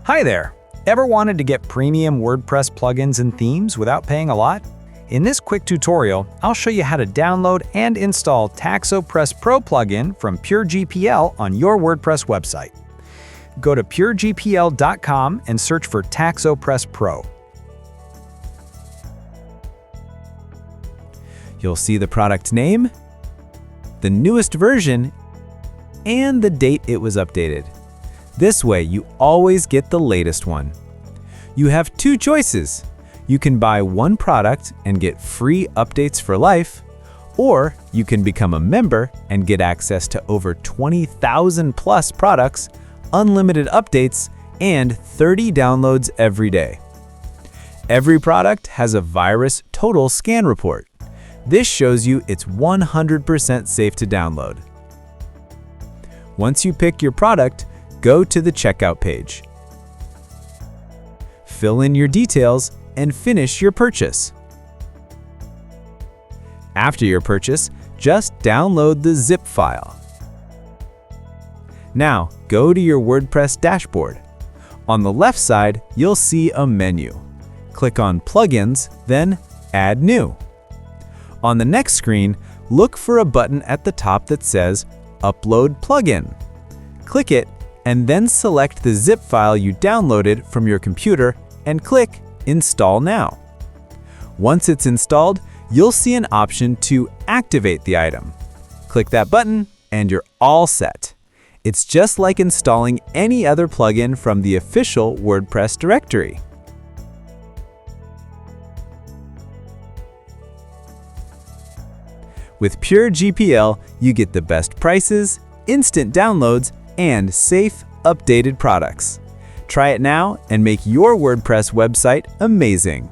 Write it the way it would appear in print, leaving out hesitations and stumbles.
Hi there! Ever wanted to get premium WordPress plugins and themes without paying a lot? In this quick tutorial, I'll show you how to download and install TaxoPress Pro plugin from PureGPL on your WordPress website. Go to PureGPL.com and search for TaxoPress Pro. You'll see the product name, the newest version, and the date it was updated. This way, you always get the latest one. You have two choices. You can buy one product and get free updates for life, or you can become a member and get access to over 20,000 plus products, unlimited updates, and 30 downloads every day. Every product has a virus total scan report. This shows you it's 100% safe to download. Once you pick your product, go to the checkout page. Fill in your details and finish your purchase. After your purchase, just download the zip file. Now, go to your WordPress dashboard. On the left side, you'll see a menu. Click on Plugins, then Add New. On the next screen, look for a button at the top that says Upload Plugin. Click it, and then select the zip file you downloaded from your computer and click Install Now. Once it's installed, you'll see an option to activate the item. Click that button and you're all set. It's just like installing any other plugin from the official WordPress directory. With PureGPL, you get the best prices, instant downloads, and safe, updated products. Try it now and make your WordPress website amazing.